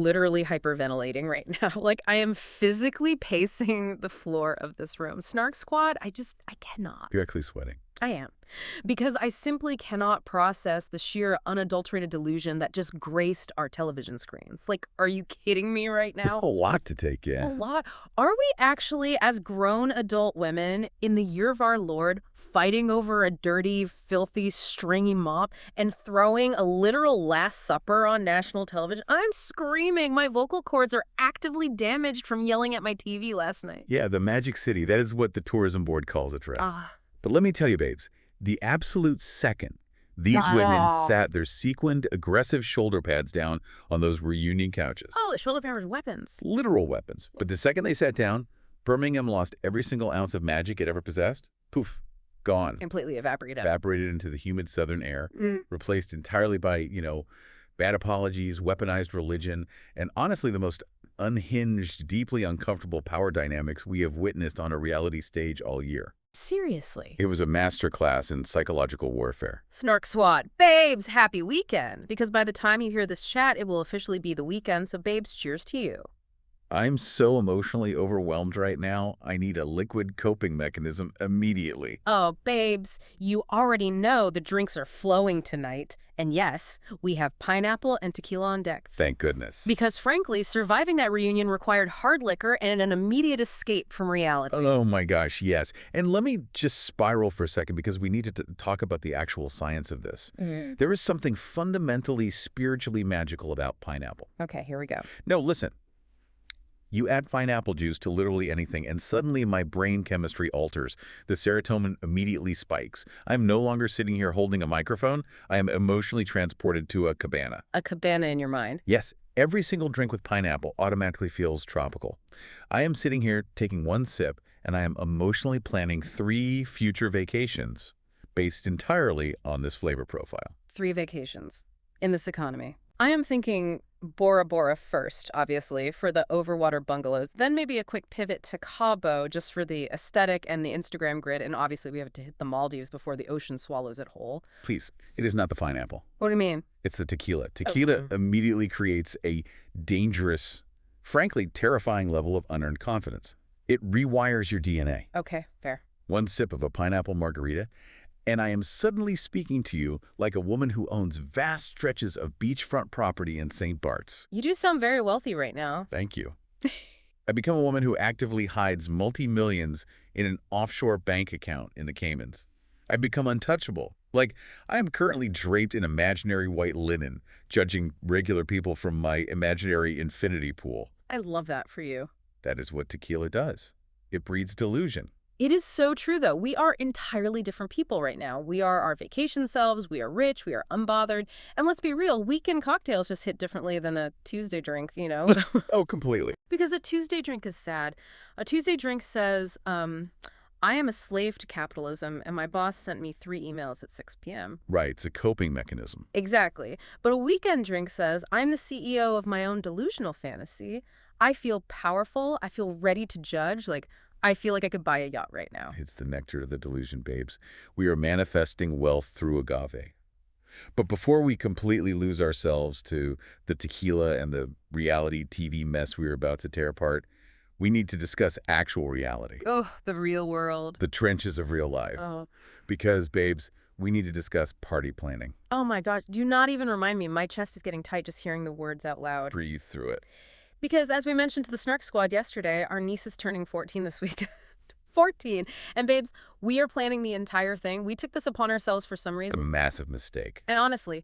literally hyperventilating right now. Like, I am physically pacing the floor of this room. Snark Squad, I cannot. You're actually sweating. I am. Because I simply cannot process the sheer unadulterated delusion that just graced our television screens. Like, are you kidding me right now? It's a lot to take in. A lot. Are we actually, as grown adult women, in the year of our Lord, fighting over a dirty, filthy, stringy mop and throwing a literal Last Supper on national television? I'm screaming. My vocal cords are actively damaged from yelling at my TV last night. Yeah, the Magic City. That is what the tourism board calls it, right? But let me tell you, babes, the absolute second these women sat their sequined, aggressive shoulder pads down on those reunion couches. Oh, the shoulder pads were weapons. Literal weapons. But the second they sat down, Birmingham lost every single ounce of magic it ever possessed. Poof. Gone. Completely evaporated. Evaporated into the humid southern air, replaced entirely by, bad apologies, weaponized religion, and honestly the most unhinged, deeply uncomfortable power dynamics we have witnessed on a reality stage all year. Seriously. It was a masterclass in psychological warfare. Snark Squad, babes, happy weekend. Because by the time you hear this chat, it will officially be the weekend, so babes, cheers to you. I'm so emotionally overwhelmed right now, I need a liquid coping mechanism immediately. Oh, babes, you already know the drinks are flowing tonight. And yes, we have pineapple and tequila on deck. Thank goodness. Because frankly, surviving that reunion required hard liquor and an immediate escape from reality. Oh my gosh, yes. And let me just spiral for a second because we need to talk about the actual science of this. There is something fundamentally, spiritually magical about pineapple. Okay, here we go. No, listen. You add pineapple juice to literally anything, and suddenly my brain chemistry alters. The serotonin immediately spikes. I'm no longer sitting here holding a microphone. I am emotionally transported to a cabana. A cabana in your mind? Yes, every single drink with pineapple automatically feels tropical. I am sitting here taking one sip, and I am emotionally planning 3 future vacations based entirely on this flavor profile. 3 vacations in this economy. I am thinking Bora Bora first, obviously, for the overwater bungalows. Then maybe a quick pivot to Cabo just for the aesthetic and the Instagram grid. And obviously we have to hit the Maldives before the ocean swallows it whole. Please, it is not the pineapple. What do you mean? It's the tequila. Tequila immediately creates a dangerous, frankly, terrifying level of unearned confidence. It rewires your DNA. Okay, fair. One sip of a pineapple margarita, and I am suddenly speaking to you like a woman who owns vast stretches of beachfront property in St. Bart's. You do sound very wealthy right now. Thank you. I become a woman who actively hides multi-millions in an offshore bank account in the Caymans. I become untouchable. Like, I am currently draped in imaginary white linen, judging regular people from my imaginary infinity pool. I love that for you. That is what tequila does. It breeds delusion. It is so true, though. We are entirely different people right now. We are our vacation selves. We are rich. We are unbothered. And let's be real, weekend cocktails just hit differently than a Tuesday drink, Oh, completely. Because a Tuesday drink is sad. A Tuesday drink says, I am a slave to capitalism, and my boss sent me 3 emails at 6 p.m. Right, it's a coping mechanism. Exactly. But a weekend drink says, I'm the CEO of my own delusional fantasy. I feel powerful. I feel ready to judge. I feel like I could buy a yacht right now. It's the nectar of the delusion, babes. We are manifesting wealth through agave. But before we completely lose ourselves to the tequila and the reality TV mess we are about to tear apart, we need to discuss actual reality. Oh, the real world. The trenches of real life. Oh. Because, babes, we need to discuss party planning. Oh my gosh, do not even remind me. My chest is getting tight just hearing the words out loud. Breathe through it. Because as we mentioned to the Snark Squad yesterday, our niece is turning 14 this week. 14. And babes, we are planning the entire thing. We took this upon ourselves for some reason. A massive mistake. And honestly,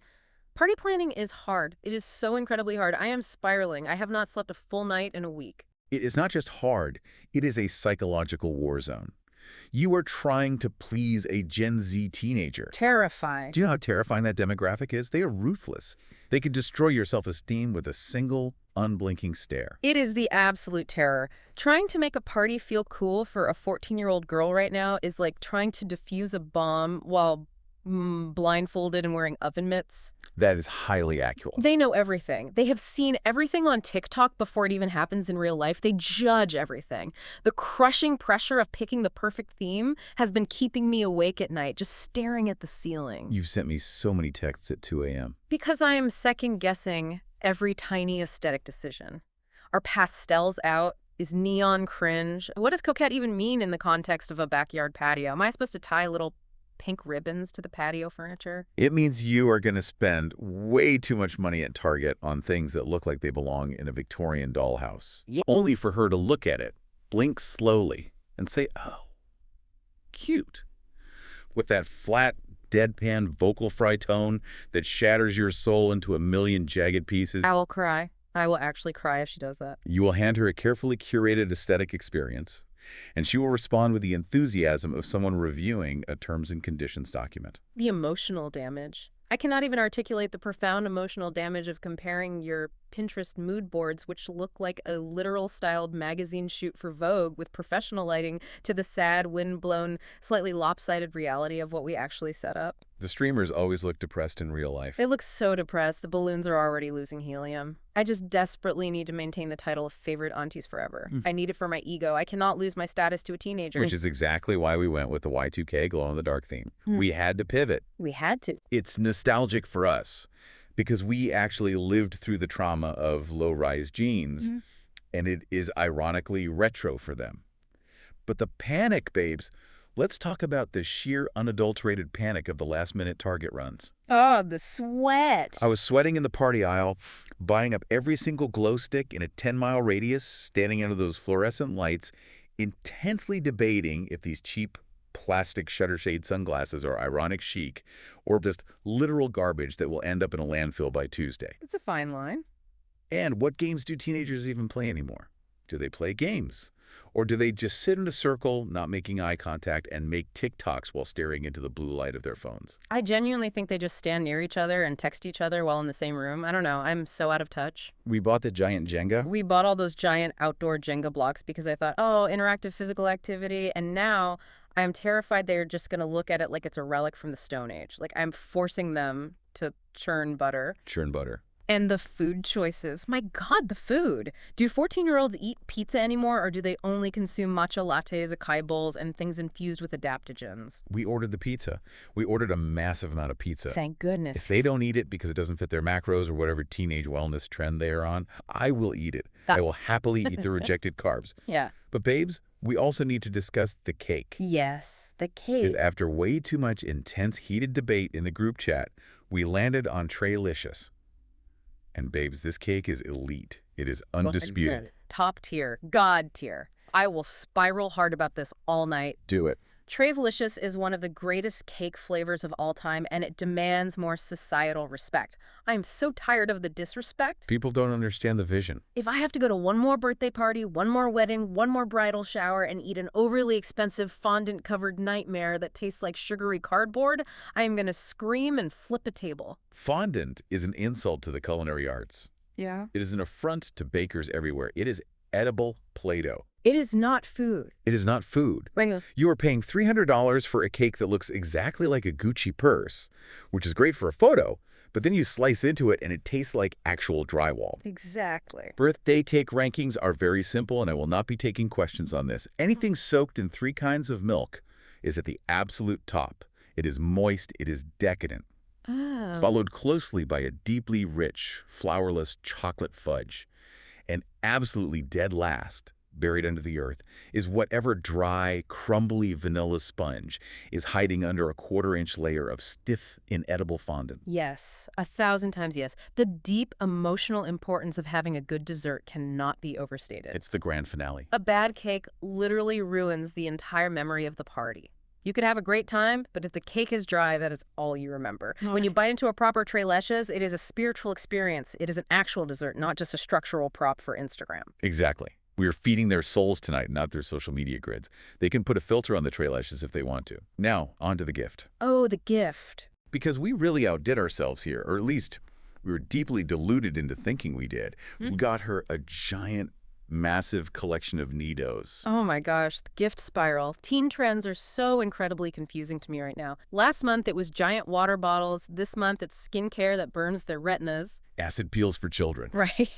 party planning is hard. It is so incredibly hard. I am spiraling. I have not slept a full night in a week. It is not just hard, it is a psychological war zone. You are trying to please a Gen Z teenager. Terrifying. Do you know how terrifying that demographic is? They are ruthless. They can destroy your self-esteem with a single, unblinking stare. It is the absolute terror. Trying to make a party feel cool for a 14-year-old girl right now is like trying to defuse a bomb while blindfolded and wearing oven mitts. That is highly accurate. They know everything. They have seen everything on TikTok before it even happens in real life. They judge everything. The crushing pressure of picking the perfect theme has been keeping me awake at night, just staring at the ceiling. You've sent me so many texts at 2 a.m. Because I am second-guessing every tiny aesthetic decision. Are pastels out? Is neon cringe? What does coquette even mean in the context of a backyard patio? Am I supposed to tie little pink ribbons to the patio furniture? It means you are going to spend way too much money at Target on things that look like they belong in a Victorian dollhouse. Yeah. Only for her to look at it, blink slowly, and say, oh, cute. With that flat, deadpan vocal fry tone that shatters your soul into a million jagged pieces. I will cry. I will actually cry if she does that. You will hand her a carefully curated aesthetic experience, and she will respond with the enthusiasm of someone reviewing a terms and conditions document. The emotional damage. I cannot even articulate the profound emotional damage of comparing your Pinterest mood boards, which look like a literal-styled magazine shoot for Vogue with professional lighting, to the sad, wind-blown, slightly lopsided reality of what we actually set up. The streamers always look depressed in real life. They look so depressed. The balloons are already losing helium. I just desperately need to maintain the title of favorite aunties forever. I need it for my ego. I cannot lose my status to a teenager. Which is exactly why we went with the Y2K glow-in-the-dark theme. We had to pivot. We had to. It's nostalgic for us because we actually lived through the trauma of low-rise jeans, and it is ironically retro for them. But the panic, babes, let's talk about the sheer unadulterated panic of the last-minute Target runs. Oh, the sweat. I was sweating in the party aisle, buying up every single glow stick in a 10-mile radius, standing under those fluorescent lights, intensely debating if these cheap plastic shutter shade sunglasses are ironic chic or just literal garbage that will end up in a landfill by Tuesday. It's a fine line. And what games do teenagers even play anymore? Do they play games? Or do they just sit in a circle, not making eye contact, and make TikToks while staring into the blue light of their phones? I genuinely think they just stand near each other and text each other while in the same room. I don't know. I'm so out of touch. We bought the giant Jenga. We bought all those giant outdoor Jenga blocks because I thought, oh, interactive physical activity. And now I am terrified they're just going to look at it like it's a relic from the Stone Age. Like I'm forcing them to churn butter. Churn butter. And the food choices. My God, the food. Do 14-year-olds eat pizza anymore, or do they only consume matcha lattes, acai bowls, and things infused with adaptogens? We ordered the pizza. We ordered a massive amount of pizza. Thank goodness. If they don't eat it because it doesn't fit their macros or whatever teenage wellness trend they are on, I will eat it. I will happily eat the rejected carbs. Yeah. But babes, we also need to discuss the cake. Yes, the cake. Because after way too much intense, heated debate in the group chat, we landed on Traylicious. And babes, this cake is elite. It is undisputed. Top tier. God tier. I will spiral hard about this all night. Do it. Traylicious is one of the greatest cake flavors of all time, and it demands more societal respect. I am so tired of the disrespect. People don't understand the vision. If I have to go to one more birthday party, one more wedding, one more bridal shower, and eat an overly expensive fondant-covered nightmare that tastes like sugary cardboard, I am going to scream and flip a table. Fondant is an insult to the culinary arts. Yeah. It is an affront to bakers everywhere. It is edible Play-Doh. It is not food. It is not food. Ringo. You are paying $300 for a cake that looks exactly like a Gucci purse, which is great for a photo, but then you slice into it and it tastes like actual drywall. Exactly. Birthday cake rankings are very simple, and I will not be taking questions on this. Anything soaked in 3 kinds of milk is at the absolute top. It is moist. It is decadent. Oh. Followed closely by a deeply rich, flourless chocolate fudge. And absolutely dead last, buried under the earth, is whatever dry, crumbly vanilla sponge is hiding under a 1/4-inch layer of stiff, inedible fondant. Yes, 1,000 times yes. The deep emotional importance of having a good dessert cannot be overstated. It's the grand finale. A bad cake literally ruins the entire memory of the party. You could have a great time, but if the cake is dry, that is all you remember. When you bite into a proper Traylicious, it is a spiritual experience. It is an actual dessert, not just a structural prop for Instagram. Exactly. We are feeding their souls tonight, not their social media grids. They can put a filter on the Traylicious if they want to. Now, on to the gift. Oh, the gift. Because we really outdid ourselves here, or at least we were deeply deluded into thinking we did. We got her a giant, massive collection of Nidos. Oh my gosh, the gift spiral. Teen trends are so incredibly confusing to me right now. Last month it was giant water bottles. This month it's skincare that burns their retinas. Acid peels for children. Right?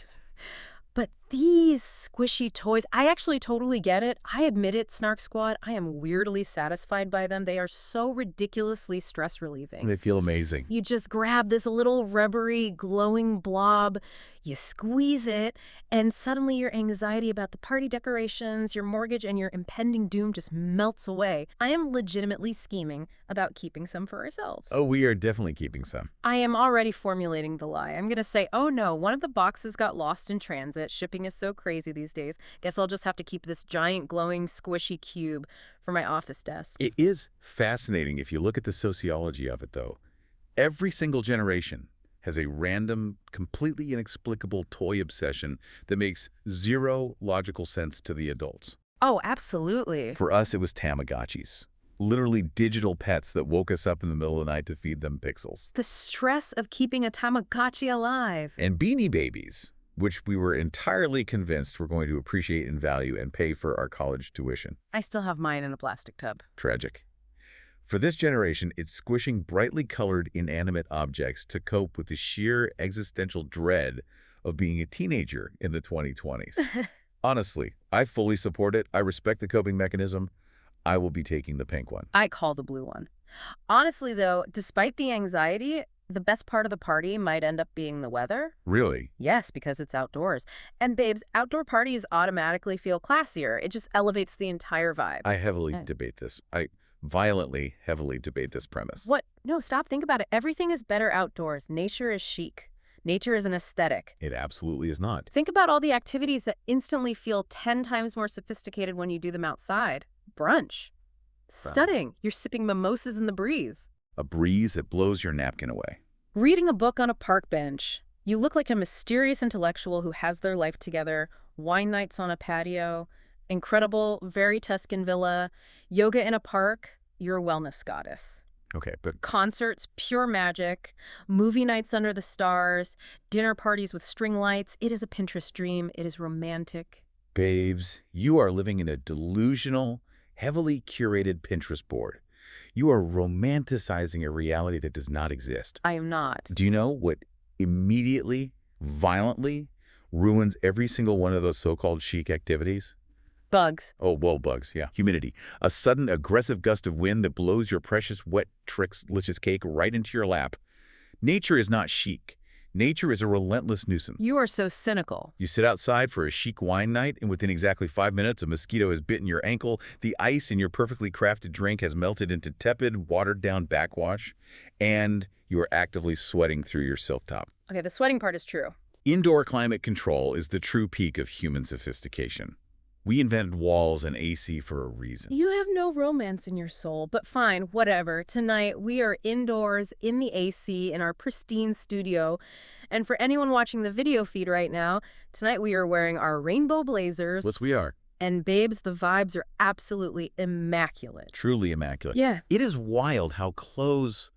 But These squishy toys, I actually totally get it. I admit it, Snark Squad. I am weirdly satisfied by them. They are so ridiculously stress relieving. They feel amazing. You just grab this little rubbery, glowing blob, you squeeze it, and suddenly your anxiety about the party decorations, your mortgage, and your impending doom just melts away. I am legitimately scheming about keeping some for ourselves. Oh, we are definitely keeping some. I am already formulating the lie. I'm going to say, oh no, one of the boxes got lost in transit. Shipping is so crazy these days. Guess I'll just have to keep this giant, glowing, squishy cube for my office desk. It is fascinating if you look at the sociology of it, though. Every single generation has a random, completely inexplicable toy obsession that makes zero logical sense to the adults. Oh, absolutely. For us, it was Tamagotchis. Literally digital pets that woke us up in the middle of the night to feed them pixels. The stress of keeping a Tamagotchi alive. And Beanie Babies, which we were entirely convinced were going to appreciate and value and pay for our college tuition. I still have mine in a plastic tub. Tragic. For this generation, it's squishing brightly colored inanimate objects to cope with the sheer existential dread of being a teenager in the 2020s. Honestly, I fully support it. I respect the coping mechanism. I will be taking the pink one. I call the blue one. Honestly, though, despite the anxiety, the best part of the party might end up being the weather. Really? Yes, because it's outdoors. And babes, outdoor parties automatically feel classier. It just elevates the entire vibe. I heavily debate this. I violently, heavily debate this premise. What? No, stop. Think about it. Everything is better outdoors. Nature is chic. Nature is an aesthetic. It absolutely is not. Think about all the activities that instantly feel 10 times more sophisticated when you do them outside. Brunch. Stunning. You're sipping mimosas in the breeze. A breeze that blows your napkin away. Reading a book on a park bench. You look like a mysterious intellectual who has their life together. Wine nights on a patio. Incredible, very Tuscan villa. Yoga in a park. You're a wellness goddess. Okay, but Concerts, pure magic. Movie nights under the stars. Dinner parties with string lights. It is a Pinterest dream. It is romantic. babes, you are living in a delusional, heavily curated Pinterest board. You are romanticizing a reality that does not exist. I am not. Do you know what immediately, violently ruins every single one of those so-called chic activities? Bugs. Oh, well, bugs, yeah. Humidity. A sudden, aggressive gust of wind that blows your precious, wet, Trix-licious cake right into your lap. Nature is not chic. Nature is a relentless nuisance. You are so cynical. You sit outside for a chic wine night, and within exactly 5 minutes, a mosquito has bitten your ankle, the ice in your perfectly crafted drink has melted into tepid, watered-down backwash, and you are actively sweating through your silk top. Okay, the sweating part is true. Indoor climate control is the true peak of human sophistication. We invented walls and AC for a reason. You have no romance in your soul, but fine, whatever. Tonight, we are indoors in the AC in our pristine studio. And for anyone watching the video feed right now, tonight we are wearing our rainbow blazers. Yes, we are. And babes, the vibes are absolutely immaculate. Truly immaculate. Yeah. It is wild how clothes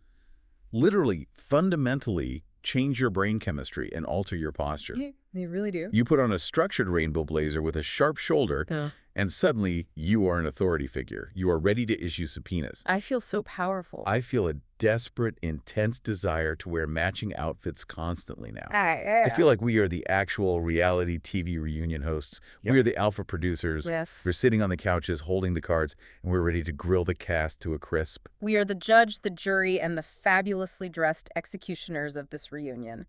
literally, fundamentally change your brain chemistry and alter your posture. Yeah, they really do. You put on a structured rainbow blazer with a sharp shoulder, and suddenly you are an authority figure. You are ready to issue subpoenas. I feel so powerful. I feel a desperate, intense desire to wear matching outfits constantly now. I I feel like we are the actual reality TV reunion hosts. Yep. We are the alpha producers. Yes. We're sitting on the couches holding the cards, and we're ready to grill the cast to a crisp. We are the judge, the jury, and the fabulously dressed executioners of this reunion.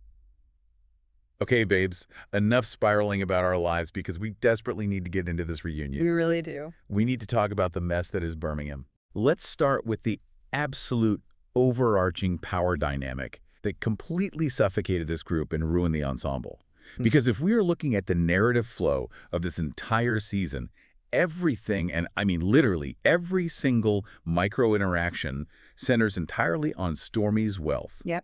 Okay, babes, enough spiraling about our lives because we desperately need to get into this reunion. We really do. We need to talk about the mess that is Birmingham. Let's start with the absolute overarching power dynamic that completely suffocated this group and ruined the ensemble. Because if we are looking at the narrative flow of this entire season, everything, and I mean literally every single micro-interaction centers entirely on Stormi's wealth. Yep.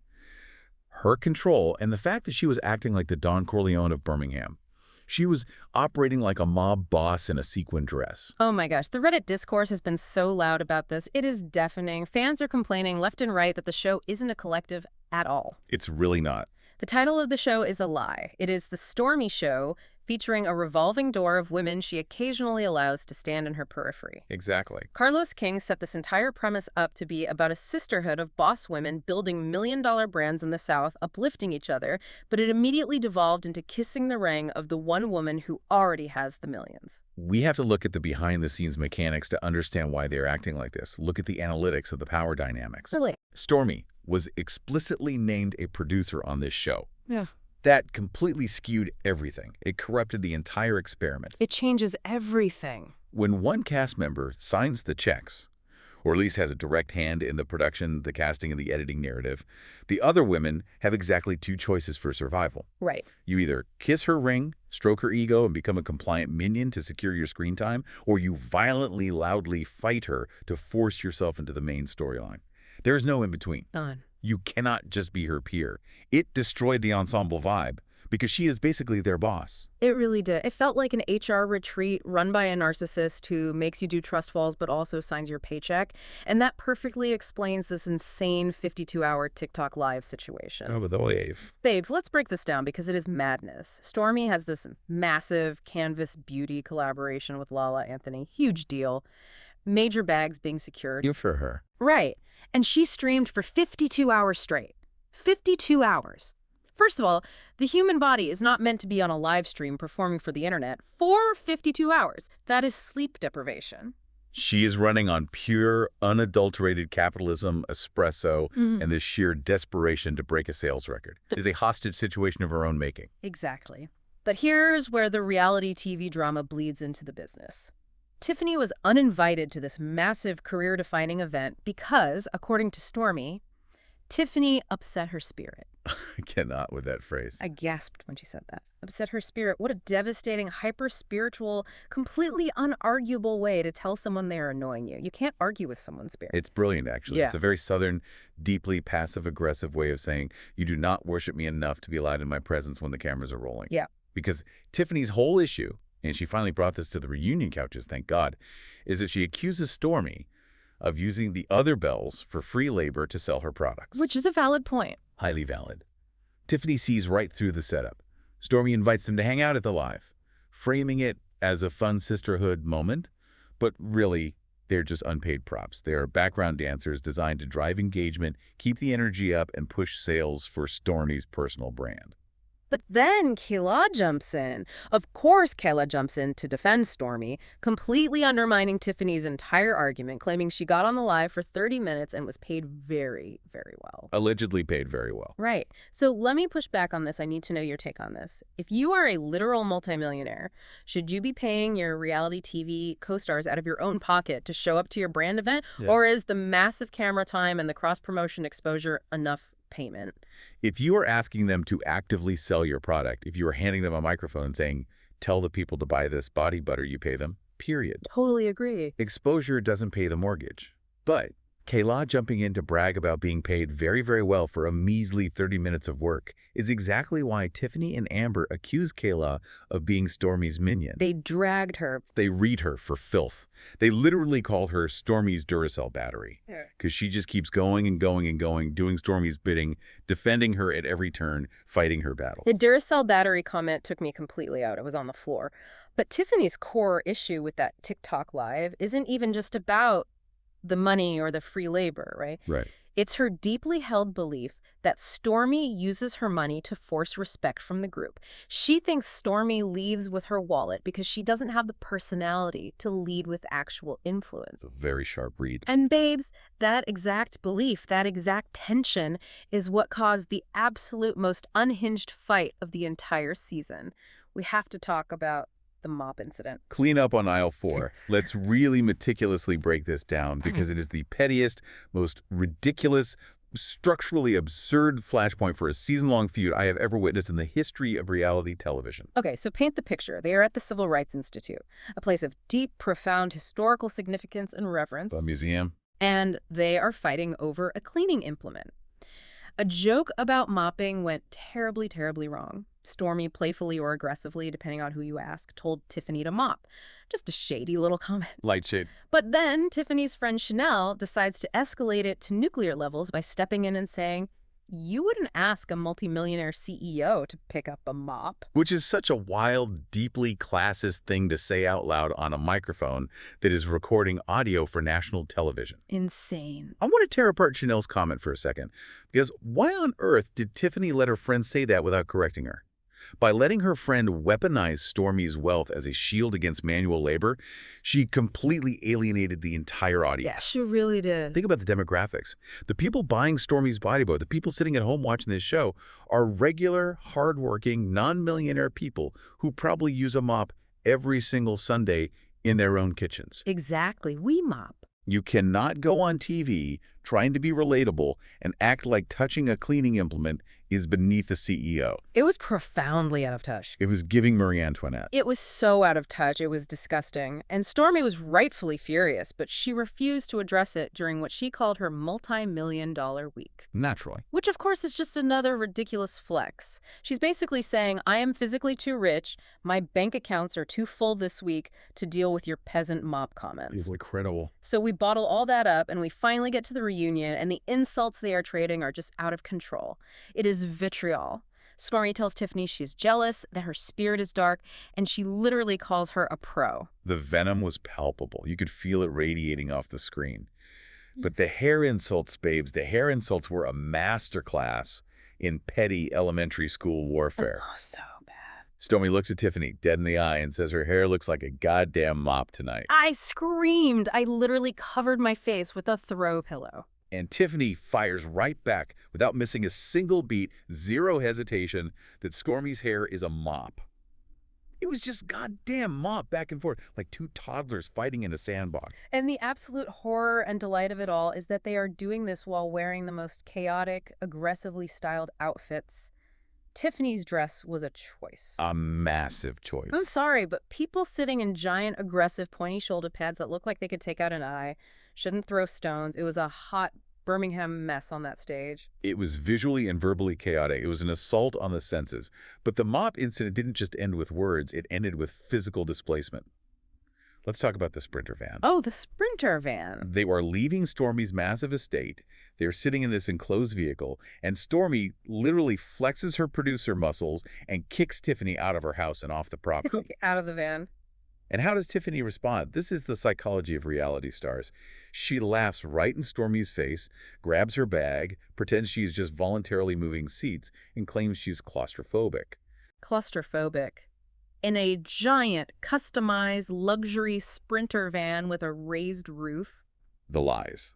Her control, and the fact that she was acting like the Don Corleone of Birmingham. She was operating like a mob boss in a sequin dress. Oh my gosh, the Reddit discourse has been so loud about this. It is deafening. Fans are complaining left and right that the show isn't a collective at all. It's really not. The title of the show is a lie. It is The Stormi Show, featuring a revolving door of women she occasionally allows to stand in her periphery. Exactly. Carlos King set this entire premise up to be about a sisterhood of boss women building million-dollar brands in the South, uplifting each other, but it immediately devolved into kissing the ring of the one woman who already has the millions. We have to look at the behind-the-scenes mechanics to understand why they're acting like this. Look at the analytics of the power dynamics. Really? Stormi was explicitly named a producer on this show. Yeah. That completely skewed everything. It corrupted the entire experiment. It changes everything. When one cast member signs the checks, or at least has a direct hand in the production, the casting, and the editing narrative, the other women have exactly two choices for survival. Right. You either kiss her ring, stroke her ego, and become a compliant minion to secure your screen time, or you violently, loudly fight her to force yourself into the main storyline. There is no in-between. None. You cannot just be her peer. It destroyed the ensemble vibe because she is basically their boss. It really did. It felt like an HR retreat run by a narcissist who makes you do trust falls but also signs your paycheck. And that perfectly explains this insane 52-hour TikTok live situation. Oh, but the wave. Babes, let's break this down because it is madness. Stormi has this massive canvas beauty collaboration with Lala Anthony. Huge deal. Major bags being secured. Good for her. Right. And she streamed for 52 hours straight. 52 hours. First of all, the human body is not meant to be on a live stream performing for the internet for 52 hours. That is sleep deprivation. She is running on pure, unadulterated capitalism, espresso, and this sheer desperation to break a sales record. It is a hostage situation of her own making. Exactly. But here's where the reality TV drama bleeds into the business. Tiffaney was uninvited to this massive career-defining event because, according to Stormi, Tiffaney upset her spirit. I cannot with that phrase. I gasped when she said that. Upset her spirit. What a devastating, hyper-spiritual, completely unarguable way to tell someone they are annoying you. You can't argue with someone's spirit. It's brilliant, actually. Yeah. It's a very Southern, deeply passive-aggressive way of saying, you do not worship me enough to be allowed in my presence when the cameras are rolling. Yeah. Because Tiffaney's whole issue, and she finally brought this to the reunion couches, thank God, is that she accuses Stormi of using the other Belles for free labor to sell her products. Which is a valid point. Highly valid. Tiffaney sees right through the setup. Stormi invites them to hang out at the live, framing it as a fun sisterhood moment, but really, they're just unpaid props. They are background dancers designed to drive engagement, keep the energy up, and push sales for Stormi's personal brand. But then Kayla jumps in. Of course Kayla jumps in to defend Stormi, completely undermining Tiffaney's entire argument, claiming she got on the live for 30 minutes and was paid very, very well. Allegedly paid very well. Right. So let me push back on this. I need to know your take on this. If you are a literal multimillionaire, should you be paying your reality TV co-stars out of your own pocket to show up to your brand event? Yeah. Or is the massive camera time and the cross-promotion exposure enough payment? If you are asking them to actively sell your product, if you are handing them a microphone and saying, tell the people to buy this body butter, you pay them, period. Totally agree. Exposure doesn't pay the mortgage. But Kayla jumping in to brag about being paid very, very well for a measly 30 minutes of work is exactly why Tiffaney and Amber accuse Kayla of being Stormi's minion. They dragged her. They read her for filth. They literally call her Stormi's Duracell battery because she just keeps going and going and going, doing Stormi's bidding, defending her at every turn, fighting her battles. The Duracell battery comment took me completely out. It was on the floor. But Tiffaney's core issue with that TikTok live isn't even just about the money or the free labor, right? Right. It's her deeply held belief that Stormi uses her money to force respect from the group. She thinks Stormi leaves with her wallet because she doesn't have the personality to lead with actual influence. A very sharp read. And babes, that exact belief, that exact tension is what caused the absolute most unhinged fight of the entire season. We have to talk about the mop incident. Clean up on aisle 4. Let's really meticulously break this down because it is the pettiest, most ridiculous, structurally absurd flashpoint for a season-long feud I have ever witnessed in the history of reality television. Okay, so paint the picture. They are at the Civil Rights Institute, a place of deep, profound historical significance and reverence. A museum. And they are fighting over a cleaning implement. A joke about mopping went terribly, terribly wrong. Stormi, playfully or aggressively, depending on who you ask, told Tiffaney to mop. Just a shady little comment. Light shade. But then Tiffaney's friend Chanel decides to escalate it to nuclear levels by stepping in and saying, You wouldn't ask a multimillionaire CEO to pick up a mop. Which is such a wild, deeply classist thing to say out loud on a microphone that is recording audio for national television. Insane. I want to tear apart Chanel's comment for a second, because why on earth did Tiffaney let her friend say that without correcting her? By letting her friend weaponize Stormi's wealth as a shield against manual labor, she completely alienated the entire audience. Yeah, she really did. Think about the demographics. The people buying Stormi's bodyboat, the people sitting at home watching this show, are regular, hardworking, non-millionaire people who probably use a mop every single Sunday in their own kitchens. Exactly. We mop. You cannot go on TV trying to be relatable and act like touching a cleaning implement is beneath a CEO. It was profoundly out of touch. It was giving Marie Antoinette. It was so out of touch, it was disgusting. And Stormi was rightfully furious, but she refused to address it during what she called her multi-million-dollar week. Naturally. Which, of course, is just another ridiculous flex. She's basically saying, I am physically too rich, my bank accounts are too full this week to deal with your peasant mop comments. It's incredible. So we bottle all that up, and we finally get to the reunion, and the insults they are trading are just out of control. It is vitriol. Stormi tells Tiffaney she's jealous, that her spirit is dark, and she literally calls her a pro. The venom was palpable. You could feel it radiating off the screen. But the hair insults, babes, the hair insults were a masterclass in petty elementary school warfare. Oh, so bad. Stormi looks at Tiffaney dead in the eye and says her hair looks like a goddamn mop tonight. I screamed. I literally covered my face with a throw pillow. And Tiffaney fires right back without missing a single beat, zero hesitation, that Stormi's hair is a mop. It was just goddamn mop back and forth, like two toddlers fighting in a sandbox. And the absolute horror and delight of it all is that they are doing this while wearing the most chaotic, aggressively styled outfits. Tiffaney's dress was a choice. A massive choice. I'm sorry, but people sitting in giant, aggressive, pointy shoulder pads that look like they could take out an eye shouldn't throw stones. It was a hot Birmingham mess on that stage. It was visually and verbally chaotic. It was an assault on the senses. But the mop incident didn't just end with words. It ended with physical displacement. Let's talk about the Sprinter van. Oh, the Sprinter van. They are leaving Stormi's massive estate. They're sitting in this enclosed vehicle, and Stormi literally flexes her producer muscles and kicks Tiffaney out of her house and off the property. Out of the van. And how does Tiffaney respond? This is the psychology of reality stars. She laughs right in Stormi's face, grabs her bag, pretends she's just voluntarily moving seats, and claims she's claustrophobic. Claustrophobic. In a giant, customized, luxury Sprinter van with a raised roof. The lies.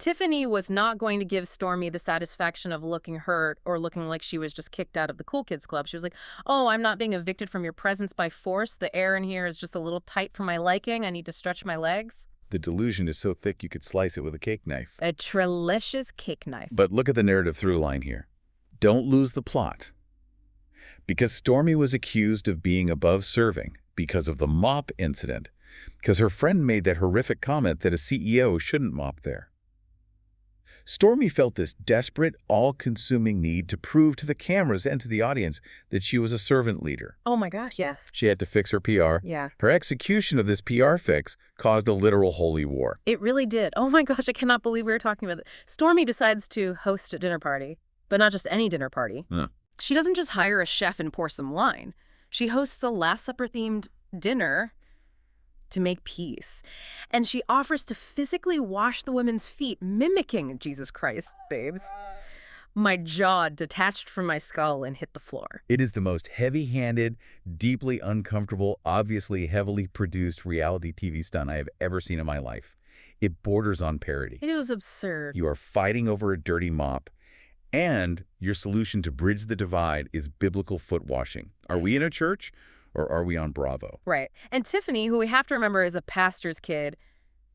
Tiffaney was not going to give Stormi the satisfaction of looking hurt or looking like she was just kicked out of the Cool Kids Club. She was like, oh, I'm not being evicted from your presence by force. The air in here is just a little tight for my liking. I need to stretch my legs. The delusion is so thick you could slice it with a cake knife. A trelicious cake knife. But look at the narrative through line here. Don't lose the plot. Because Stormi was accused of being above serving because of the mop incident, because her friend made that horrific comment that a CEO shouldn't mop there. Stormi felt this desperate, all-consuming need to prove to the cameras and to the audience that she was a servant leader. Oh my gosh, yes. She had to fix her PR. Yeah. Her execution of this PR fix caused a literal holy war. It really did. Oh my gosh, I cannot believe we were talking about it. Stormi decides to host a dinner party, but not just any dinner party. She doesn't just hire a chef and pour some wine. She hosts a Last Supper-themed dinner to make peace. And she offers to physically wash the women's feet, mimicking Jesus Christ, babes. My jaw detached from my skull and hit the floor. It is the most heavy-handed, deeply uncomfortable, obviously heavily produced reality TV stunt I have ever seen in my life. It borders on parody. It was absurd. You are fighting over a dirty mop, and your solution to bridge the divide is biblical foot washing. Are we in a church, or are we on Bravo? Right. And Tiffaney, who we have to remember is a pastor's kid,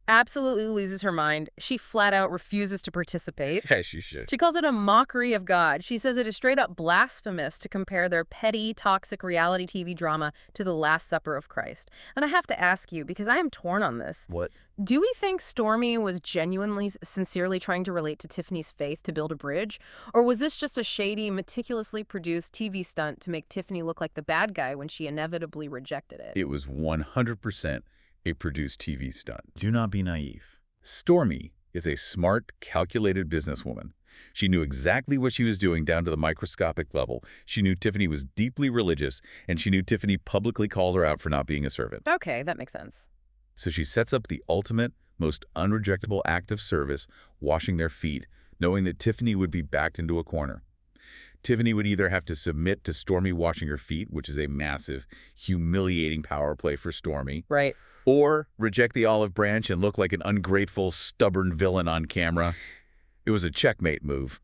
absolutely loses her mind. She flat out refuses to participate. Yeah, she should. She calls it a mockery of God. She says it is straight up blasphemous to compare their petty, toxic reality TV drama to the Last Supper of Christ. And I have to ask you, because I am torn on this. What? Do we think Stormi was genuinely, sincerely trying to relate to Tiffaney's faith to build a bridge? Or was this just a shady, meticulously produced TV stunt to make Tiffaney look like the bad guy when she inevitably rejected it? It was 100% a produced TV stunt. Do not be naive. Stormi is a smart, calculated businesswoman. She knew exactly what she was doing down to the microscopic level. She knew Tiffaney was deeply religious, and she knew Tiffaney publicly called her out for not being a servant. Okay, that makes sense. So she sets up the ultimate, most unrejectable act of service, washing their feet, knowing that Tiffaney would be backed into a corner. Tiffaney would either have to submit to Stormi washing her feet, which is a massive, humiliating power play for Stormi, Right. or reject the olive branch and look like an ungrateful, stubborn villain on camera. It was a checkmate move.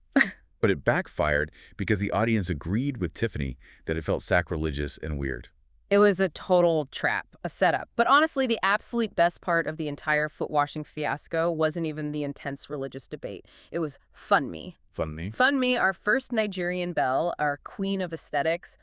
But it backfired because the audience agreed with Tiffaney that it felt sacrilegious and weird. It was a total trap, a setup. But honestly, the absolute best part of the entire foot washing fiasco wasn't even the intense religious debate. It was Funmi. Funny. Funmi, our first Nigerian belle, our queen of aesthetics,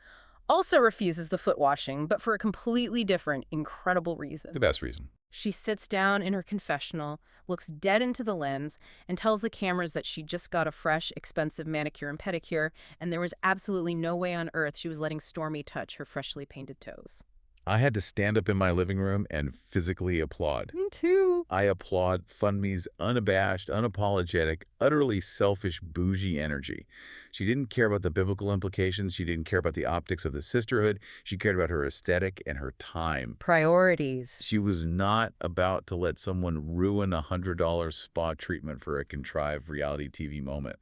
also refuses the foot washing, but for a completely different, incredible reason. The best reason. She sits down in her confessional, looks dead into the lens, and tells the cameras that she just got a fresh, expensive manicure and pedicure, and there was absolutely no way on earth she was letting Stormi touch her freshly painted toes. I had to stand up in my living room and physically applaud. Me too. I applaud Funmi's unabashed, unapologetic, utterly selfish, bougie energy. She didn't care about the biblical implications. She didn't care about the optics of the sisterhood. She cared about her aesthetic and her time. Priorities. She was not about to let someone ruin a $100 spa treatment for a contrived reality TV moment.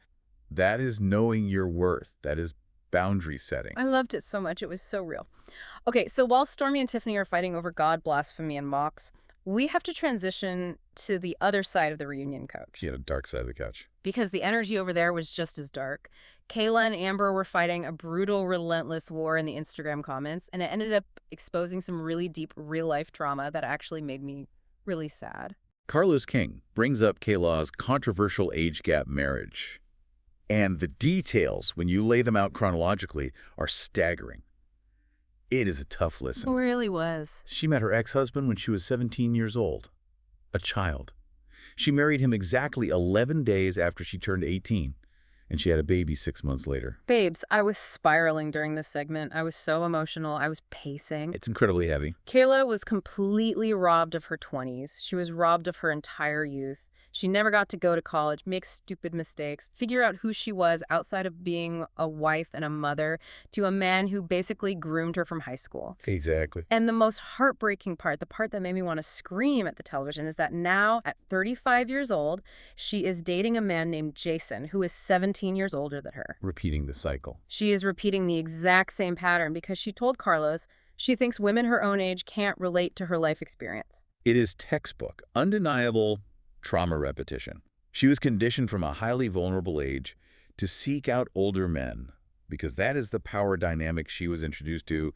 That is knowing your worth. That is boundary setting. I loved it so much. It was so real. Okay, so while Stormi and Tiffaney are fighting over God, blasphemy, and mocks, we have to transition to the other side of the reunion couch. Yeah, the dark side of the couch. Because the energy over there was just as dark. Kayla and Amber were fighting a brutal, relentless war in the Instagram comments, and it ended up exposing some really deep real-life trauma that actually made me really sad. Carlos King brings up Kayla's controversial age gap marriage. And the details, when you lay them out chronologically, are staggering. It is a tough listen. It really was. She met her ex-husband when she was 17 years old, a child. She married him exactly 11 days after she turned 18, and she had a baby 6 months later. Babes, I was spiraling during this segment. I was so emotional. I was pacing. It's incredibly heavy. Kayla was completely robbed of her 20s. She was robbed of her entire youth. She never got to go to college, make stupid mistakes, figure out who she was outside of being a wife and a mother to a man who basically groomed her from high school. Exactly. And the most heartbreaking part, the part that made me want to scream at the television, is that now, at 35 years old, she is dating a man named Jason, who is 17 years older than her. Repeating the cycle. She is repeating the exact same pattern because she told Carlos she thinks women her own age can't relate to her life experience. It is textbook, undeniable trauma repetition. She was conditioned from a highly vulnerable age to seek out older men because that is the power dynamic she was introduced to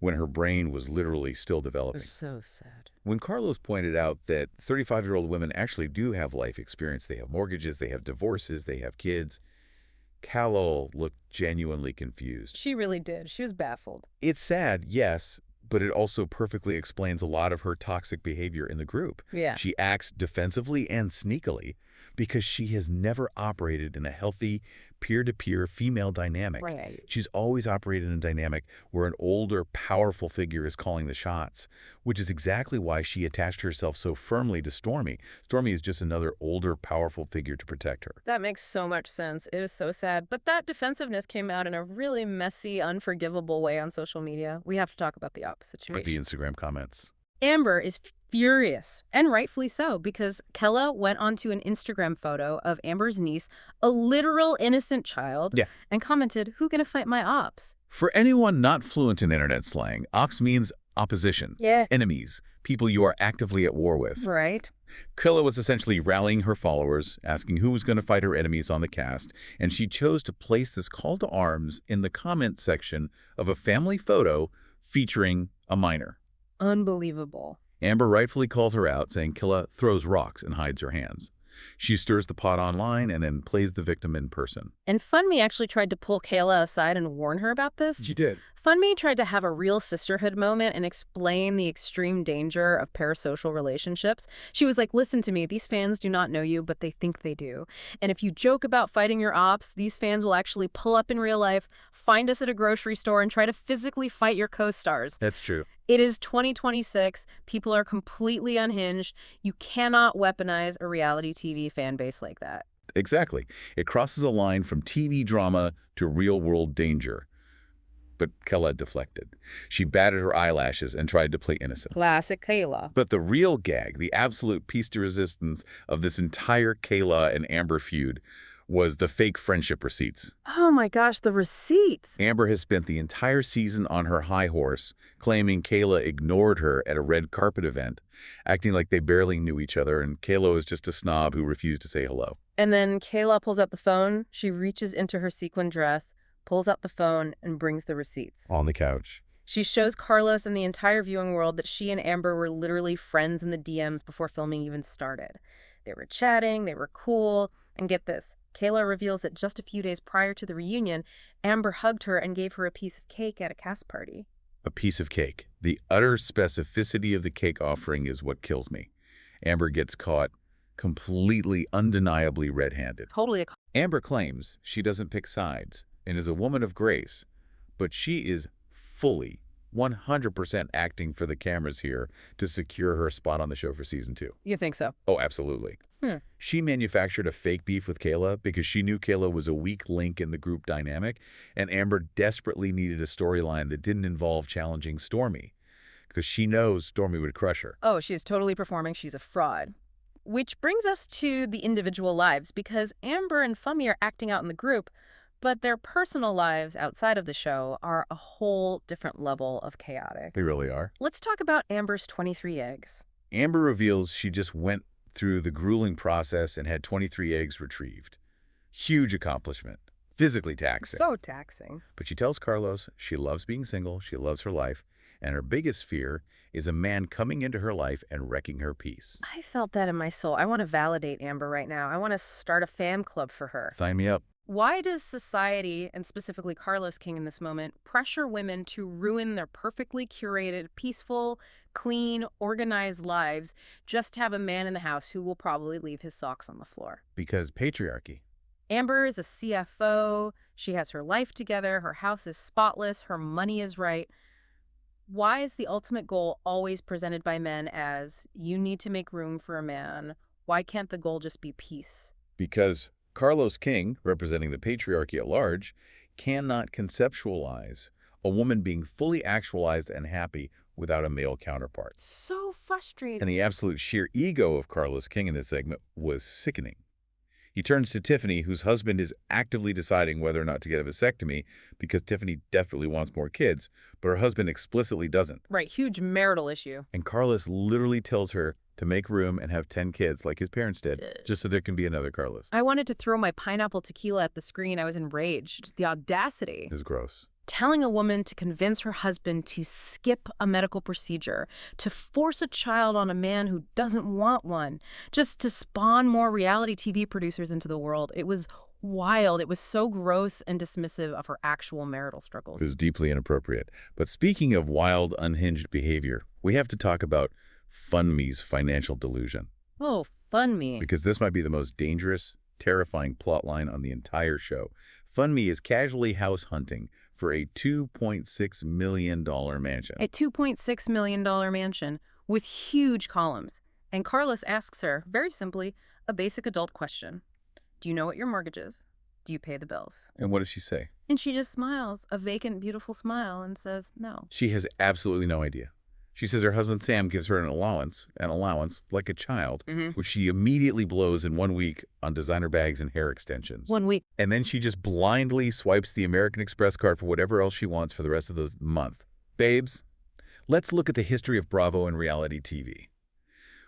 when her brain was literally still developing. It was so sad. When Carlos pointed out that 35-year-old women actually do have life experience, they have mortgages, they have divorces, they have kids, Callow looked genuinely confused. She really did. She was baffled. It's sad, yes, but it also perfectly explains a lot of her toxic behavior in the group. Yeah. She acts defensively and sneakily because she has never operated in a healthy peer-to-peer female dynamic. Right. She's always operated in a dynamic where an older, powerful figure is calling the shots, which is exactly why she attached herself so firmly to Stormi. Stormi is just another older, powerful figure to protect her. That makes so much sense. It is so sad. But that defensiveness came out in a really messy, unforgivable way on social media. We have to talk about the opposite situation. The Instagram comments. Amber is furious, and rightfully so, because Kella went onto an Instagram photo of Amber's niece, a literal innocent child, and commented, "Who gonna fight my ops?" For anyone not fluent in internet slang, ops means opposition, enemies, people you are actively at war with. Right. Killa was essentially rallying her followers, asking who was going to fight her enemies on the cast, and she chose to place this call to arms in the comment section of a family photo featuring a minor. Unbelievable. Amber rightfully calls her out, saying Killa throws rocks and hides her hands. She stirs the pot online and then plays the victim in person. And Funmi actually tried to pull Kayla aside and warn her about this. She did. Funmi tried to have a real sisterhood moment and explain the extreme danger of parasocial relationships. She was like, "Listen to me, these fans do not know you, but they think they do. And if you joke about fighting your ops, these fans will actually pull up in real life, find us at a grocery store, and try to physically fight your co-stars." That's true. It is 2026. People are completely unhinged. You cannot weaponize a reality TV fan base like that. Exactly. It crosses a line from TV drama to real-world danger. But Kayla deflected. She batted her eyelashes and tried to play innocent. Classic Kayla. But the real gag, the absolute piece de resistance of this entire Kayla and Amber feud was the fake friendship receipts. Oh my gosh, the receipts. Amber has spent the entire season on her high horse, claiming Kayla ignored her at a red carpet event, acting like they barely knew each other, and Kayla was just a snob who refused to say hello. And then Kayla pulls out the phone. She reaches into her sequin dress, pulls out the phone, and brings the receipts. On the couch. She shows Carlos and the entire viewing world that she and Amber were literally friends in the DMs before filming even started. They were chatting, they were cool, and get this, Kayla reveals that just a few days prior to the reunion, Amber hugged her and gave her a piece of cake at a cast party. A piece of cake. The utter specificity of the cake offering is what kills me. Amber gets caught completely, undeniably red-handed. Totally. Amber claims she doesn't pick sides and is a woman of grace, but she is fully 100% acting for the cameras here to secure her spot on the show for season 2. You think so? Oh, absolutely. She manufactured a fake beef with Kayla because she knew Kayla was a weak link in the group dynamic, and Amber desperately needed a storyline that didn't involve challenging Stormi, because she knows Stormi would crush her. Oh, she's totally performing. She's a fraud. Which brings us to the individual lives, because Amber and Fummy are acting out in the group, but their personal lives outside of the show are a whole different level of chaotic. They really are. Let's talk about Amber's 23 eggs. Amber reveals she just went through the grueling process and had 23 eggs retrieved. Huge accomplishment. Physically taxing. So taxing. But she tells Carlos she loves being single, she loves her life, and her biggest fear is a man coming into her life and wrecking her peace. I felt that in my soul. I want to validate Amber right now. I want to start a fan club for her. Sign me up. Why does society, and specifically Carlos King in this moment, pressure women to ruin their perfectly curated, peaceful, clean, organized lives just to have a man in the house who will probably leave his socks on the floor? Because patriarchy. Amber is a CFO. She has her life together. Her house is spotless. Her money is right. Why is the ultimate goal always presented by men as, you need to make room for a man? Why can't the goal just be peace? Because Carlos King, representing the patriarchy at large, cannot conceptualize a woman being fully actualized and happy without a male counterpart. So frustrating. And the absolute sheer ego of Carlos King in this segment was sickening. He turns to Tiffaney, whose husband is actively deciding whether or not to get a vasectomy because Tiffaney desperately wants more kids, but her husband explicitly doesn't. Right, huge marital issue. And Carlos literally tells her to make room and have 10 kids like his parents did, just so there can be another Carlos. I wanted to throw my pineapple tequila at the screen. I was enraged. The audacity. It's gross. Telling a woman to convince her husband to skip a medical procedure, to force a child on a man who doesn't want one, just to spawn more reality TV producers into the world. It was wild. It was so gross and dismissive of her actual marital struggles. It was deeply inappropriate. But speaking of wild, unhinged behavior, we have to talk about Funme's financial delusion. Oh, Funme. Because this might be the most dangerous, terrifying plotline on the entire show. Funme is casually house hunting for a $2.6 million mansion. A $2.6 million mansion with huge columns. And Carlos asks her, very simply, a basic adult question. Do you know what your mortgage is? Do you pay the bills? And what does she say? And she just smiles, a vacant, beautiful smile, and says no. She has absolutely no idea. She says her husband Sam gives her an allowance like a child, which she immediately blows in 1 week on designer bags and hair extensions. 1 week. And then she just blindly swipes the American Express card for whatever else she wants for the rest of the month. Babes, let's look at the history of Bravo and reality TV.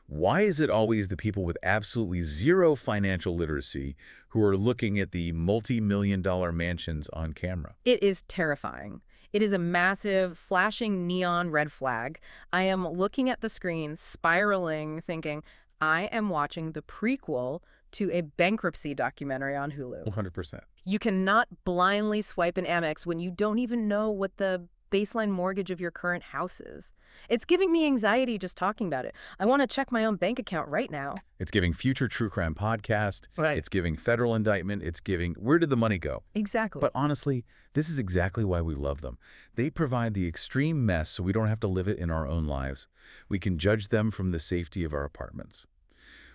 Why is it always the people with absolutely zero financial literacy who are looking at the multi-million-dollar mansions on camera? It is terrifying. It is a massive, flashing neon red flag. I am looking at the screen, spiraling, thinking, I am watching the prequel to a bankruptcy documentary on Hulu. 100%. You cannot blindly swipe an Amex when you don't even know what the baseline mortgage of your current house is. It's giving me anxiety just talking about it. I want to check my own bank account right now. It's giving future true crime podcast. Right. It's giving federal indictment. It's giving, where did the money go? Exactly. But honestly, this is exactly why we love them. They provide the extreme mess so we don't have to live it in our own lives. We can judge them from the safety of our apartments.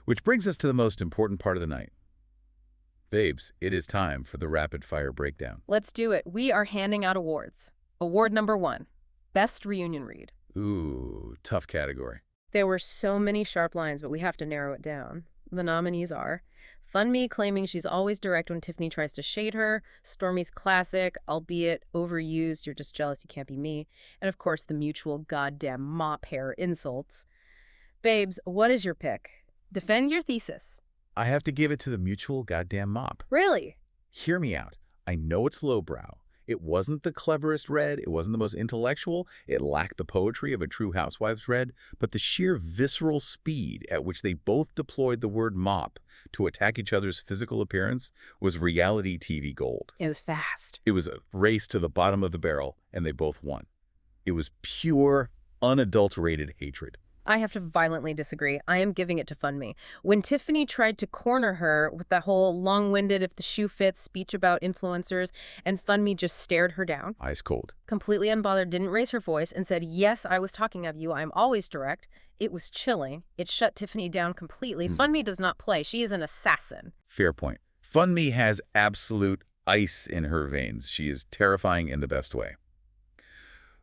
Which brings us to the most important part of the night. Babes, it is time for the rapid-fire breakdown. Let's do it. We are handing out awards. Award number 1, Best Reunion Read. Ooh, tough category. There were so many sharp lines, but we have to narrow it down. The nominees are Funmi claiming she's always direct when Tiffaney tries to shade her, Stormi's classic, albeit overused, you're just jealous you can't be me, and of course the mutual goddamn mop hair insults. Babes, what is your pick? Defend your thesis. I have to give it to the mutual goddamn mop. Really? Hear me out. I know it's lowbrow. It wasn't the cleverest read, it wasn't the most intellectual, it lacked the poetry of a true housewives read, but the sheer visceral speed at which they both deployed the word mop to attack each other's physical appearance was reality TV gold. It was fast. It was a race to the bottom of the barrel, and they both won. It was pure, unadulterated hatred. I have to violently disagree. I am giving it to Funmi. When Tiffaney tried to corner her with that whole long-winded if the shoe fits speech about influencers, and Funmi just stared her down. Ice cold. Completely unbothered, didn't raise her voice, and said, yes, I was talking of you. I'm always direct. It was chilling. It shut Tiffaney down completely. Funmi does not play. She is an assassin. Fair point. Funmi has absolute ice in her veins. She is terrifying in the best way.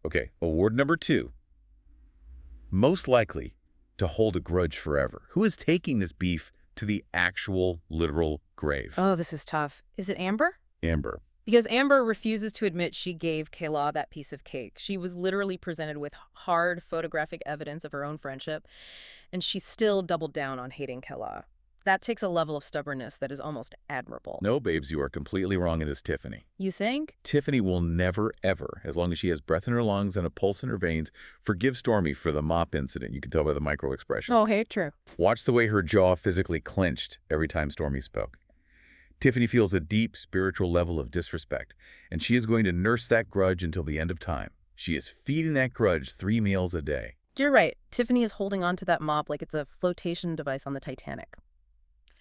Okay, award number 2. Most likely to hold a grudge forever. Who is taking this beef to the actual literal grave? Oh, this is tough. Is it Amber? Amber. Because Amber refuses to admit she gave Kayla that piece of cake. She was literally presented with hard photographic evidence of her own friendship, and she still doubled down on hating Kayla. That takes a level of stubbornness that is almost admirable. No, babes, you are completely wrong. It is Tiffaney. You think? Tiffaney will never, ever, as long as she has breath in her lungs and a pulse in her veins, forgive Stormi for the mop incident. You can tell by the micro expression. Oh, hey, true. Watch the way her jaw physically clenched every time Stormi spoke. Tiffaney feels a deep spiritual level of disrespect, and she is going to nurse that grudge until the end of time. She is feeding that grudge 3 meals a day. You're right. Tiffaney is holding on to that mop like it's a flotation device on the Titanic.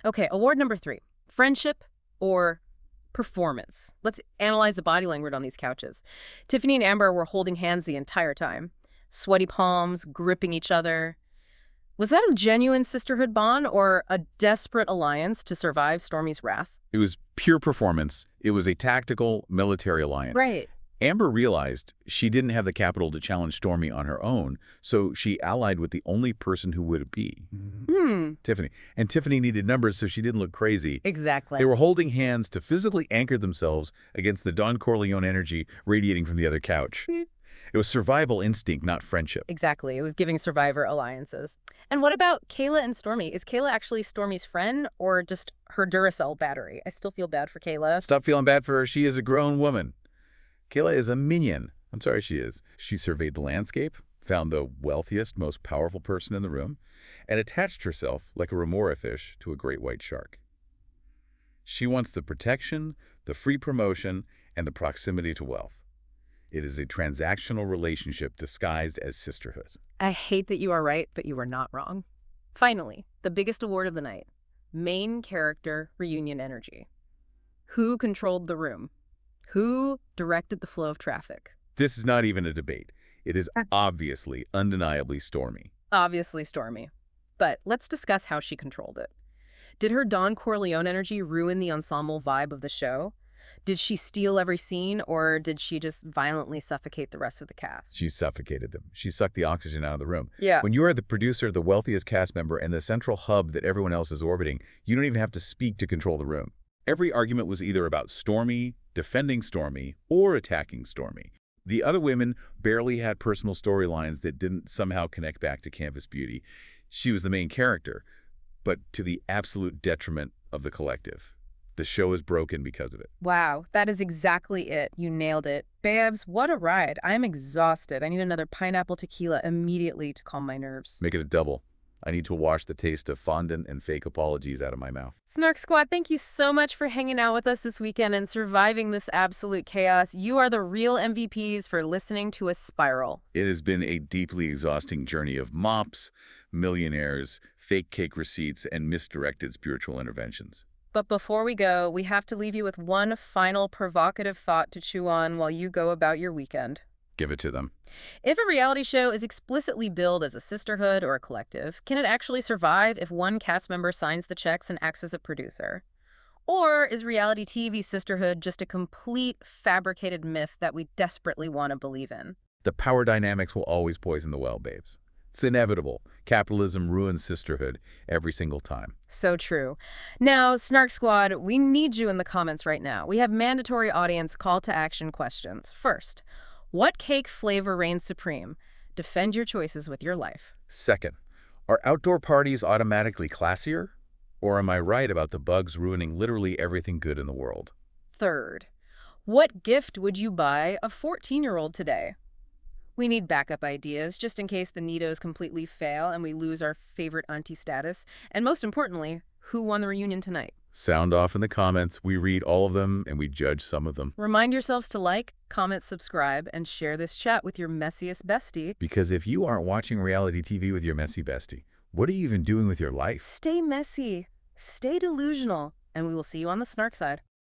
Okay, award number 3. Friendship or performance? Let's analyze the body language on these couches. Tiffaney and Amber were holding hands the entire time. Sweaty palms, gripping each other. Was that a genuine sisterhood bond or a desperate alliance to survive Stormi's wrath? It was pure performance. It was a tactical military alliance. Right. Amber realized she didn't have the capital to challenge Stormi on her own, so she allied with the only person who would be. Tiffaney. And Tiffaney needed numbers so she didn't look crazy. Exactly. They were holding hands to physically anchor themselves against the Don Corleone energy radiating from the other couch. It was survival instinct, not friendship. Exactly. It was giving survivor alliances. And what about Kayla and Stormi? Is Kayla actually Stormi's friend or just her Duracell battery? I still feel bad for Kayla. Stop feeling bad for her. She is a grown woman. Kayla is a minion. I'm sorry she is. She surveyed the landscape, found the wealthiest, most powerful person in the room, and attached herself like a remora fish to a great white shark. She wants the protection, the free promotion, and the proximity to wealth. It is a transactional relationship disguised as sisterhood. I hate that you are right, but you are not wrong. Finally, the biggest award of the night. Main character reunion energy. Who controlled the room? Who directed the flow of traffic? This is not even a debate. It is obviously, undeniably Stormi. Obviously Stormi. But let's discuss how she controlled it. Did her Don Corleone energy ruin the ensemble vibe of the show? Did she steal every scene, or did she just violently suffocate the rest of the cast? She suffocated them. She sucked the oxygen out of the room. Yeah. When you are the producer, the wealthiest cast member, and the central hub that everyone else is orbiting, you don't even have to speak to control the room. Every argument was either about Stormi, defending Stormi, or attacking Stormi. The other women barely had personal storylines that didn't somehow connect back to Canvas Beauty. She was the main character, but to the absolute detriment of the collective. The show is broken because of it. Wow, that is exactly it. You nailed it. Babs, what a ride. I'm exhausted. I need another pineapple tequila immediately to calm my nerves. Make it a double. I need to wash the taste of fondant and fake apologies out of my mouth. Snark Squad, thank you so much for hanging out with us this weekend and surviving this absolute chaos. You are the real MVPs for listening to us spiral. It has been a deeply exhausting journey of mops, millionaires, fake cake receipts, and misdirected spiritual interventions. But before we go, we have to leave you with one final provocative thought to chew on while you go about your weekend. Give it to them. If a reality show is explicitly billed as a sisterhood or a collective, can it actually survive if one cast member signs the checks and acts as a producer? Or is reality TV sisterhood just a complete fabricated myth that we desperately want to believe in? The power dynamics will always poison the well, babes. It's inevitable. Capitalism ruins sisterhood every single time. So true. Now, Snark Squad, we need you in the comments right now. We have mandatory audience call to action questions. First, what cake flavor reigns supreme? Defend your choices with your life. Second, are outdoor parties automatically classier? Or am I right about the bugs ruining literally everything good in the world? Third, what gift would you buy a 14-year-old today? We need backup ideas just in case the Nidos completely fail and we lose our favorite auntie status. And most importantly, who won the reunion tonight? Sound off in the comments. We read all of them and we judge some of them. Remind yourselves to like, comment, subscribe, and share this chat with your messiest bestie. Because if you aren't watching reality TV with your messy bestie, what are you even doing with your life? Stay messy, stay delusional, and we will see you on the Snark side.